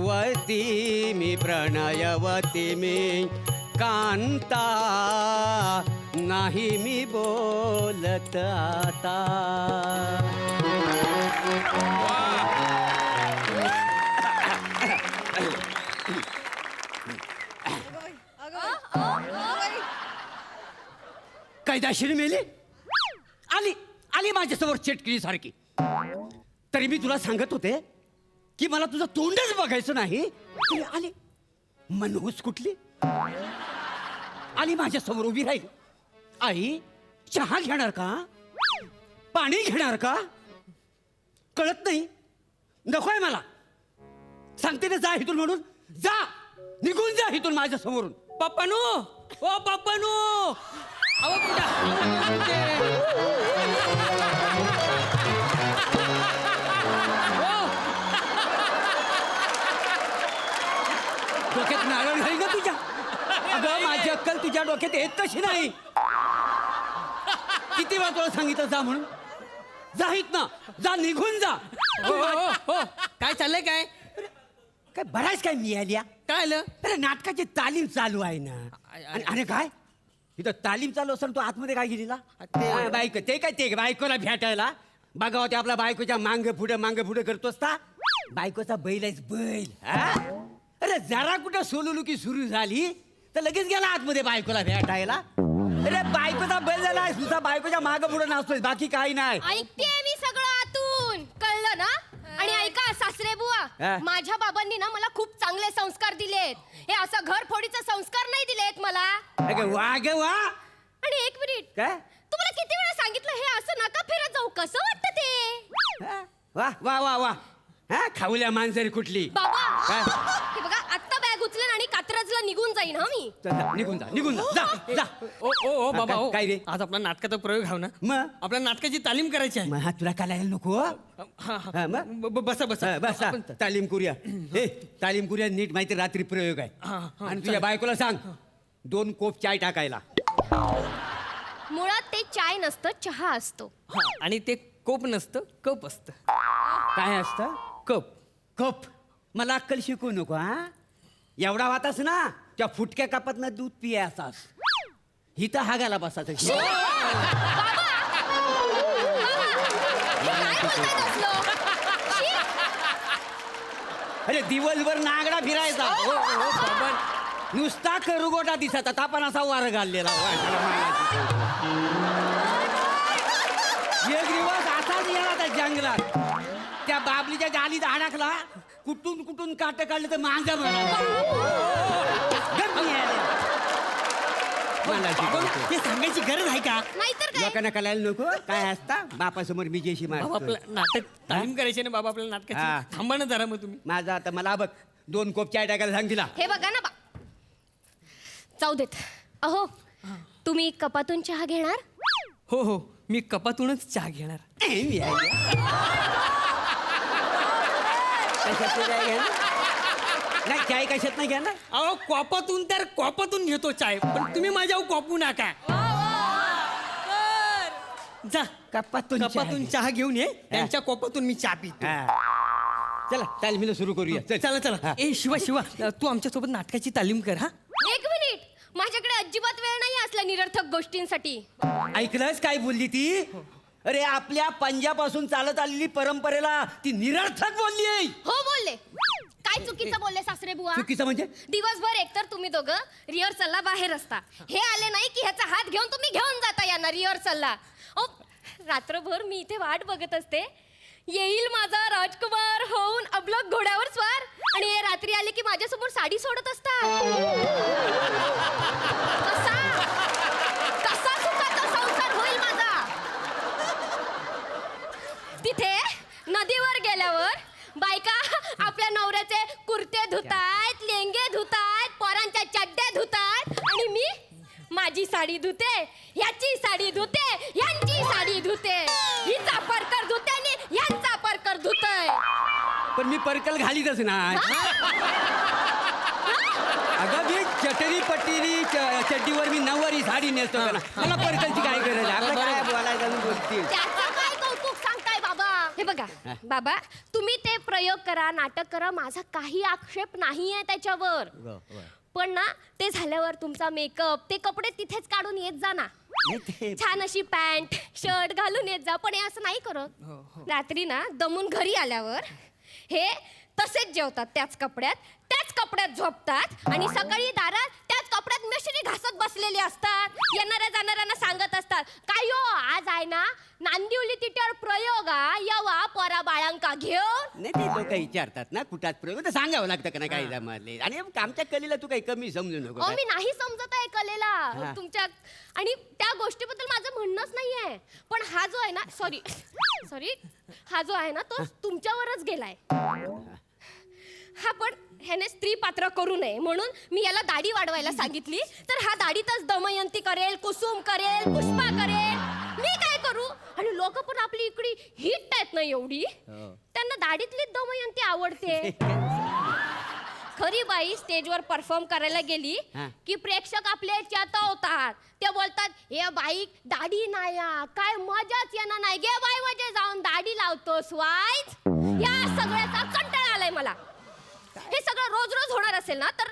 प्रणयवती मी, प्रणयवती मी. कांता नाही मी बोलत आता. कैदाशीर मेली आली आली माझ्यासमोर चेटकिली सारखी. तरी मी तुला सांगत होते की मला तुझं तोंडच बघायचं नाही. तरी आली. मनहूस कुठली आली माझ्यासमोर उभी राहिली. आई चहा घेणार का, पाणी घेणार का, कळत नाही. नकोय मला. सांगते ना जा इथून म्हणून. जा निघून जा इथून माझ्या समोरून. पप्पानू, ओ पप्पानू, अहो डोक्यात नारळ घाली ना तुझ्या. अगं माझी अक्कल तुझ्या डोक्यात येत तशी नाही. किती वेळा तुला सांगितलं जा म्हणून. जा इथनं. जा निघून जा. हो काय चाललंय काय काय बराच काय मिळाल्या. काय आलं? अरे नाटकाची तालीम चालू आहे ना. अरे काय इथं तालीम चालू असताना तू आतमध्ये काय गेलेला. बायको ते काय ते बायकोला भेटायला बघा ते आपल्या बायकोच्या मांग पुढे करतो असता. बायकोचा बैल आहेस बैल. अरे जरा कुठं सोलुलुकी सुरू झाली तर लगेच गेला आतमध्ये बायकोला भेटायला. अरे बायकोचा बैल झाला तुझा बायकोच्या माग पुढे नाचतोय बाकी काही नाही. ऐकते मी सगळं आतून कळलं ना. आणि ऐका सासरे बुवा, माझ्या बाबांनी ना मला खूप चांगले संस्कार दिलेत. हे असं घर फोडीचे संस्कार नाही दिलेत मला. वा ग वा. आणि एक मिनिट, काय तुम्हाला किती वेळा सांगितलं हे असं नका फिरत जाऊ. कसं वाटतं ते. वा वा वा वा. हा खाऊल्या मांजरी कुठली. बाबा हे बघा आत्ता बॅग उचलेन आणि कात्रजला निघून जाईन. हा मी निघून जा निघून जा. जा जा. ओ बाबा काय- काय रे? आज आपला नाटकाचा प्रयोग हवा ना. मग आपल्या नाटकाची तालीम करायची आहे. मग हा तुला काय लागायला नको. हा, मग बसा बसा बस तालीम करूया. हे तालीम करूया नीट. माहिती रात्री प्रयोग आहे. आणि तुझ्या बायकोला सांग 2 कोप चाय टाकायला. मुळात ते चाय नसतं चहा असतो. हा, आणि ते कोप नसतं कप असतं. काय असतं. कप. कप. मला अक्कल शिकवू नको. हा एवढा वातास ना त्या फुटक्या कपातनं दूध पियाचास. हिथं हागायला बसायचं. हे काय बोलताय तसलं? शी. अरे दिवसभर नागडा फिरायचा. नुसता करुगोटा दिसायचा. तापण असा वार घाललेला. एक दिवस असाच गेला त्या जंगलात त्या बाबलीच्या जालीत अडकला कुठून कुठून काट काढलं तर माझा हे सांगायची गरज आहे का नाहीतर काय लोकांना कळायला नको काय असता बापासमोर मी जेशी बाबा मारतो आपलं नाटक तालीम करायची ना बाबा आपल्याला हा. नाटकाची थांबा ना जरा मग तुम्ही माझा आता मला बघ 2 कोप चाय टाकायला सांग तिला हे बघा ना जाऊ देत अहो तुम्ही कपातून चहा घेणार हो हो मी कपातूनच चहा घेणार कशात नाही घेणार नाही चाय कशात नाही घेणार अहो कॉपातून तर कॉपातून घेतो चाय पण तुम्ही माझ्यावर कॉपू नका जा कपातून कपातून चहा घेऊन ये त्यांच्या कॉपातून मी चहा पितो चला तालमीला सुरू करूया चल चला चला ए शिवा शिवा तू आमच्यासोबत नाटकाची तालीम कर हा 1 मिनिट माझ्याकडे अजिबात वेळ नाही असल्या निरर्थक गोष्टींसाठी ऐकलंस काय बोलली ती अरे आपल्या पंजापासून चालत आलेली परंपरेला ती निरर्थक बोलली आहे हो बोलले काय चुकीचं बोलले सासरे बुवा चुकीचं म्हणजे दिवसभर एकतर तुम्ही दोघं रिहर्सलला बाहेर असता हे आले नाही की ह्याचा हात घेऊन तुम्ही घेऊन जाता यांना रिहर्सलला रात्रभर मी इथे वाट बघत असते येईल माझा राजकुमार होऊन अबलक घोड्यावर स्वार आणि हे रात्री आले की माझ्यासमोर साडी सोडत असतात कसा सुखाचा संसार होईल माझा तिथे नदीवर गेल्यावर बायका आपल्या नवऱ्याचे कुर्ते धुतायत लेंगे धुतायत पोरांच्या चड्ड्या धुतायत आणि मी माझी साडी धुते ह्याची साडी धुते ह्यांची साडी धुते हिचा परकर धुते आणि ह्यांचा परकर धुतय पण मी परकल घालीतच नाही अगं मी चटरी पट्टीरी चड्डीवर मी नऊवारी साडी नेसतो का ना मला परकलची काय गरज आहे आपलं काय बोलायचं आणि बोलतील त्याचं काय कौतुक सांगताय बाबा हे बघा बाबा तुम्ही ते प्रयोग करा नाटक करा माझा काही आक्षेप नाहीये त्याच्यावर पण ना ते झाल्यावर तुमचा मेकअप ते कपडे तिथेच काढून येत जा ना छान अशी पॅन्ट शर्ट घालून येत जा पण हे असं नाही करत रात्री ना दमून घरी आल्यावर हे तसेच जेवतात त्याच कपड्यात झोपतात आणि सकाळी दारात त्याच कपड्यात मिश्री घासत बसलेले असतात येणाऱ्या जाणाऱ्यांना सांगत असतात काय हो आज आहे ना नांदिवली तिट्यावर प्रयोग यवा पोरा बाळांका घेऊन नाही ते लोक विचारतात ना कुठात प्रयोग तर सांगावं लागतं का ना काही जमाले आणि आमच्या कलेला तू काही कमी समजू नको मी नाही समजत आहे कलेला तुमच्या आणि त्या गोष्टीबद्दल माझं म्हणणंच नाहीये पण हा जो आहे ना सॉरी हा जो आहे ना तो तुमच्यावरच गेलाय हा पण ह्याने स्त्री पात्र करू नये म्हणून मी याला दाढी वाढवायला सांगितली तर हा दाढीतच दमयंती करेल कुसुम करेल पुष्पा करेल मी काय करू आणि लोक पण आपली इकडे हिट आहेत ना एवढी त्यांना दाढीतलीच दमयंती आवडते खरी बाई स्टेजवर परफॉर्म करायला गेली की प्रेक्षक आपले चेतवतात ते बोलतात हे बाई दाढी नाही काय मजाच येणार नाही गे बाई म्हणजे जाऊन दाढी लावतोस वाईच या सगळ्याचा कंटाळा आलाय मला हे सगळं रोज रोज होणार असेल ना तर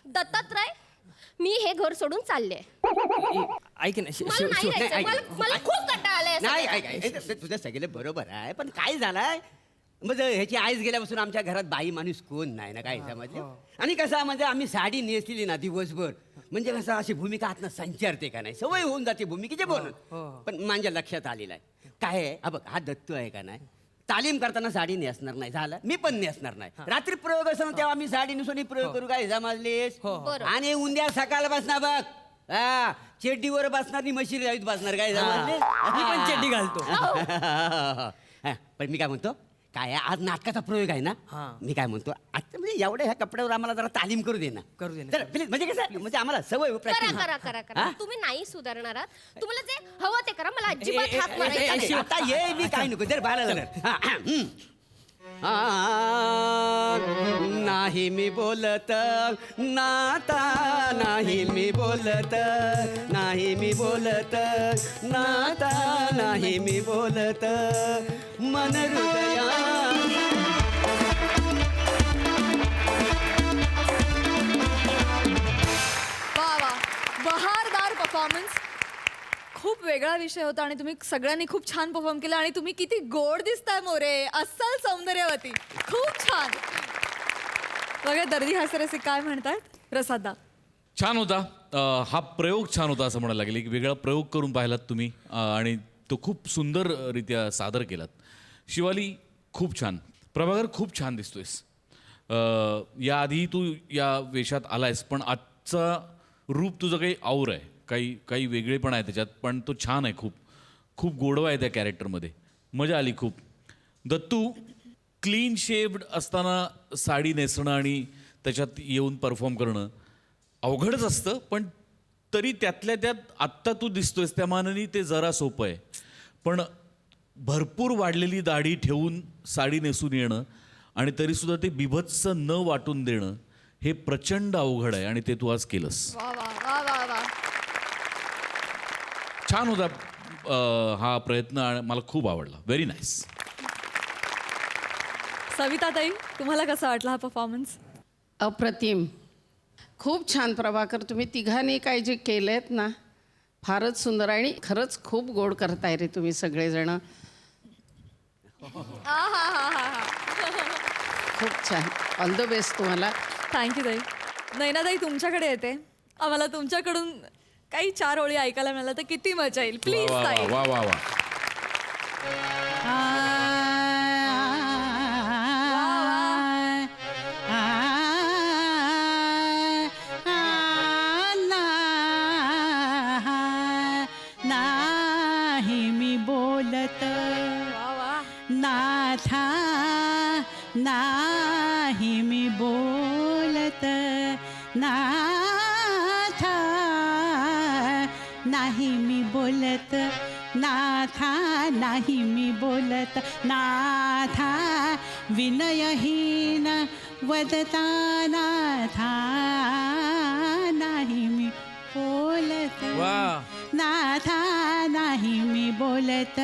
दत्तात्रय मी हे घर सोडून चालले ऐक ना मला नाही राहायचं. मला खूप कंटाळा आलाय नाही ऐक तुझं सगळं बरोबर आहे पण काय झालंय म्हणजे ह्याची आईच गेल्यापासून आमच्या घरात बाई माणूस कोण नाही ना काय समजलं आणि कसं म्हणजे आम्ही साडी नेसलेली ना दिवसभर म्हणजे कसं अशी भूमिका आतनं संचारते का नाही सवय होऊन जाते भूमिकेचे बोलून पण माझ्या लक्षात आलेलं आहे काय आहे बघ हा दत्तू आहे का नाही तालीम करताना साडी नेसणार नाही झालं मी पण नेसणार नाही रात्री प्रयोग असताना तेव्हा आम्ही साडी नेसून प्रयोग करू काय समजलेस आणि उद्या सकाळ बसणार बघ चेड्डीवर बसणार आणि म्हशी रावीत बसणार काय समजले मी पण चड्डी घालतो पण मी काय म्हणतो काय आज नाटकाचा प्रयोग आहे ना मी काय म्हणतो आता म्हणजे एवढ्या ह्या कपड्यावर आम्हाला जरा तालीम करू दे ना प्लीज म्हणजे कसं म्हणजे आम्हाला सवय करा तुम्ही नाही सुधारणार तुम्हाला जे हवं ते करा मला अजिबात हात मारायचा नाही. आता ये मी काय नको जर बाळा नाही मी बोलत नाता नाही मी बोलत नाही मी बोलत नाता नाही मी बोलत मन हृदया बहारदार परफॉर्मन्स खूप वेगळा विषय होता आणि तुम्ही सगळ्यांनी खूप छान परफॉर्म केला आणि तुम्ही किती गोड दिसताय मोरे अस्सल सौंदर्यवती खूप छान बघा दर्दी हास्यरसे काय म्हणतात प्रसादा छान होता हा प्रयोग छान होता असं म्हणायला लागेल एक वेगळा प्रयोग करून पाहिलात तुम्ही आणि तो खूप सुंदररित्या सादर केलात. शिवाली खूप छान. प्रभाकर खूप छान दिसतोयस. याआधी तू या वेशात आलायस पण आजचा रूप तुझं काही और आहे, काही वेगळेपण आहे त्याच्यात, पण तो छान आहे. खूप गोडवा आहे त्या कॅरेक्टरमध्ये. मजा आली खूप. दत्तू, क्लीन शेव्ड असताना साडी नेसणं आणि त्याच्यात येऊन परफॉर्म करणं अवघडच असतं, पण तरी त्यातल्या त्यात आत्ता तू दिसतोयस त्या मानाने ते जरा सोपं आहे. पण भरपूर वाढलेली दाढी ठेवून साडी नेसून येणं आणि तरीसुद्धा ते बिभत्स न वाटून देणं हे प्रचंड अवघड आहे आणि ते तू आज केलंस. वा वा वा वा वा. छान होता हा प्रयत्न आणि मला खूप आवडला. Very nice. सविताताई, तुम्हाला कसा वाटला हा परफॉर्मन्स? अप्रतिम, खूप छान. प्रभाकर, तुम्ही तिघांनी काय जे केलेत ना, फारच सुंदर आणि खरंच खूप गोड करताय रे तुम्ही सगळेजण. खूप छान. ऑल द बेस्ट तुम्हाला. थँक्यू ताई. नैनाताई, तुमच्याकडे येते. आम्हाला तुमच्याकडून काही 4 ओळी ऐकायला मिळालं तर किती मजा येईल. प्लीज वा ताई. वा वा वा. नाही मी बोलत नाथा, नाही मी बोलत नाथा, नाही मी बोलत नाथा, नाही मी बोलत नाथा, विनयहीन वदता नाथा, नाही मी बोलत वा. नाथा, नाही मी बोलत,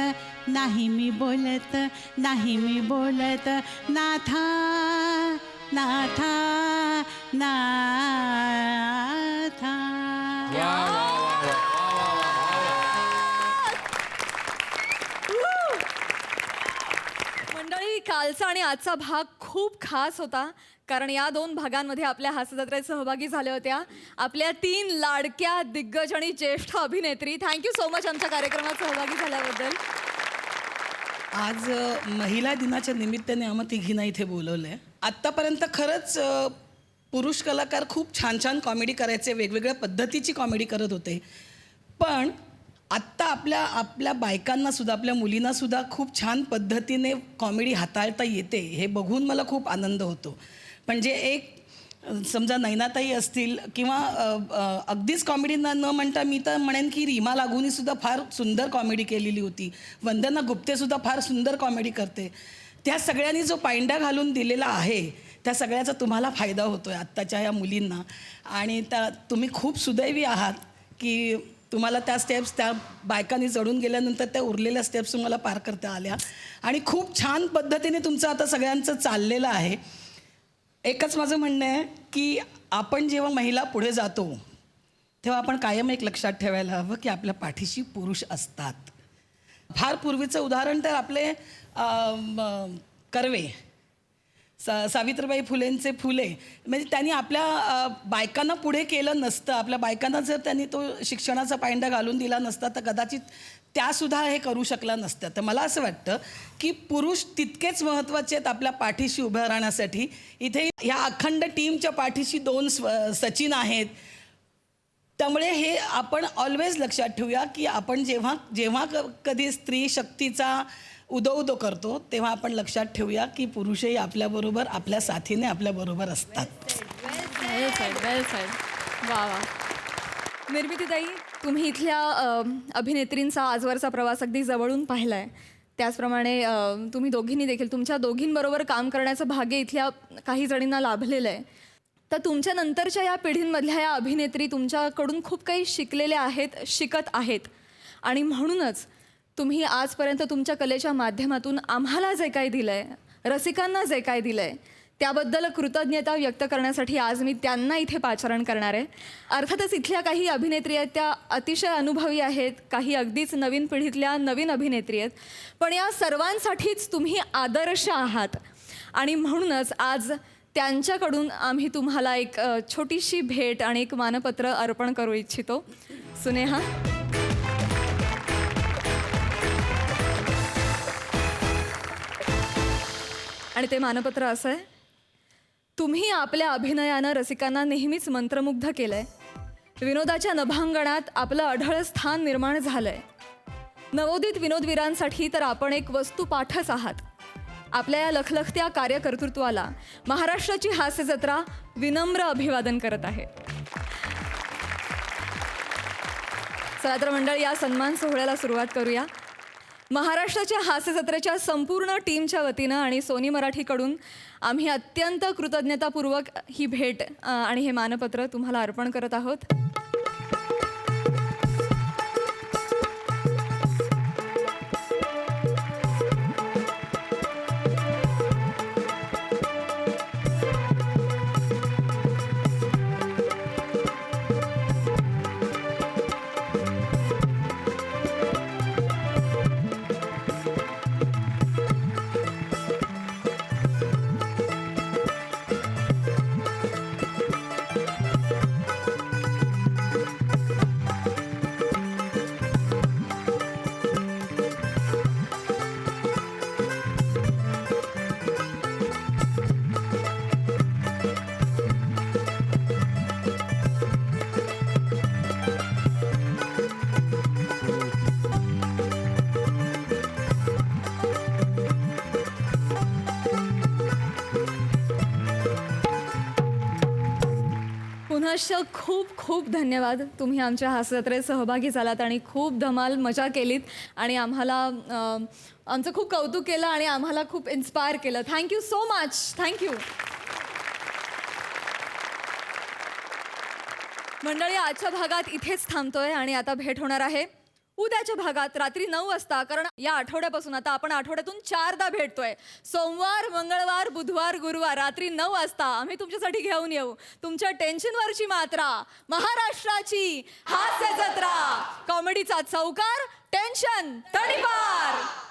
नाही मी बोलत, नाही मी बोलत नाथा, नाथा, नाथा. मंडळी, कालचा आणि आजचा भाग खूप खास होता, कारण या 2 भागांमध्ये आपल्या हास्यजत्रेत सहभागी झाल्या होत्या आपल्या 3 लाडक्या दिग्गज आणि ज्येष्ठ अभिनेत्री. थँक्यू सो मच आमच्या कार्यक्रमात सहभागी झाल्याबद्दल. आज महिला दिनाच्या निमित्ताने आम्हा तिघींना इथे बोलवलं आहे. आत्तापर्यंत खरंच पुरुष कलाकार खूप छान छान कॉमेडी करायचे, वेगवेगळ्या पद्धतीची कॉमेडी करत होते. पण आत्ता आपल्या बायकांनासुद्धा, आपल्या मुलींनासुद्धा खूप छान पद्धतीने कॉमेडी हाताळता येते हे बघून मला खूप आनंद होतो. म्हणजे एक समजा नैनाताई असतील किंवा अगदीच कॉमेडी न म्हणता मी तर म्हणेन की रीमा लागूनीसुद्धा फार सुंदर कॉमेडी केलेली होती. वंदना गुप्तेसुद्धा फार सुंदर कॉमेडी करते. त्या सगळ्यांनी जो पायंडा घालून दिलेला आहे त्या सगळ्याचा तुम्हाला फायदा होतो आहे आत्ताच्या ह्या मुलींना. आणि तुम्ही खूप सुदैवी आहात की तुम्हाला त्या स्टेप्स त्या बायकांनी चढून गेल्यानंतर त्या उरलेल्या स्टेप्स तुम्हाला पार करता आल्या आणि खूप छान पद्धतीने तुमचं आता सगळ्यांचं चाललेलं आहे. एकच माझं म्हणणं आहे की आपण जेव्हा महिला पुढे जातो तेव्हा आपण कायम एक लक्षात ठेवायला हवं की आपल्या पाठीशी पुरुष असतात. फार पूर्वीचं उदाहरण तर आपले कर्वे, सावित्रीबाई फुलेंचे फुले, म्हणजे त्यांनी आपल्या बायकांना पुढे केलं नसतं, आपल्या बायकांना जर त्यांनी तो शिक्षणाचा पायंडा घालून दिला नसता तर कदाचित त्यासुद्धा हे करू शकला नसत्या. तर मला असं वाटतं की पुरुष तितकेच महत्त्वाचे आहेत आपल्या पाठीशी उभं राहण्यासाठी. इथे ह्या अखंड टीमच्या पाठीशी 2 सचिन आहेत. त्यामुळे हे आपण ऑलवेज लक्षात ठेवूया की आपण जेव्हा कधी स्त्री शक्तीचा उदो करतो तेव्हा आपण लक्षात ठेवूया की पुरुषही आपल्याबरोबर, आपल्या साथीने आपल्याबरोबर असतात. वेल साईड. वा वा. निर्मितीताई, तुम्ही इथल्या अभिनेत्रींचा आजवरचा प्रवास अगदी जवळून पाहिला आहे. त्याचप्रमाणे तुम्ही दोघींनी देखील, तुमच्या दोघींबरोबर काम करण्याचं भाग्य इथल्या काही जणींना लाभलेलं आहे. तर तुमच्या नंतरच्या या पिढींमधल्या या अभिनेत्री तुमच्याकडून खूप काही शिकलेल्या आहेत, शिकत आहेत. आणि म्हणूनच तुम्ही आजपर्यंत तुमच्या कलेच्या माध्यमातून आम्हाला जे काही दिलं आहे, रसिकांना जे काही दिलं आहे, त्याबद्दल कृतज्ञता व्यक्त करण्यासाठी आज मी त्यांना इथे पाचारण करणार आहे. अर्थातच इथल्या काही अभिनेत्री आहेत त्या अतिशय अनुभवी आहेत, काही अगदीच नवीन पिढीतल्या नवीन अभिनेत्री आहेत. पण या सर्वांसाठीच तुम्ही आदर्श आहात आणि म्हणूनच आज त्यांच्याकडून आम्ही तुम्हाला एक छोटीशी भेट आणि एक मानपत्र अर्पण करू इच्छितो. सुनेहा. आणि ते मानपत्र असं आहे, तुम्ही आपल्या अभिनयानं रसिकांना नेहमीच मंत्रमुग्ध केलंय. विनोदाच्या नभांगणात आपलं अढळ स्थान निर्माण झालंय. नवोदित विनोदवीरांसाठी तर आपण एक वस्तुपाठच आहात. आपल्या या लखलखत्या कार्यकर्तृत्वाला महाराष्ट्राची हास्य जत्रा विनम्र अभिवादन करत आहे. चला तर मंडळी, या सन्मान सोहळ्याला सुरुवात करूया. महाराष्ट्राच्या हास्य जत्रेच्या संपूर्ण टीमच्या वतीनं आणि सोनी मराठीकडून आम्ही अत्यंत कृतज्ञतापूर्वक ही भेट आणि हे मानपत्र तुम्हाला अर्पण करत आहोत. पुनश्च खूप खूप धन्यवाद. तुम्ही आमच्या हास्य जत्रेत सहभागी झालात आणि खूप धमाल मजा केलीत आणि आम्हाला आमचं खूप कौतुक केलं आणि आम्हाला खूप इन्स्पायर केलं. Thank you so much. थँक्यू. मंडळी, आजच्या भागात इथेच थांबतोय आणि आता भेट होणार आहे उद्याच्या भागात रात्री 9 वाजता. कारण या आठवड्यापासून आता आपण आठवड्यातून 4दा भेटतोय. सोमवार, मंगळवार, बुधवार, गुरुवार रात्री 9 वाजता आम्ही तुमच्यासाठी घेऊन येऊ तुमच्या टेन्शनवरची मात्रा, महाराष्ट्राची हास्य जत्रा, कॉमेडीचा चौकार, टेन्शन तडीपार.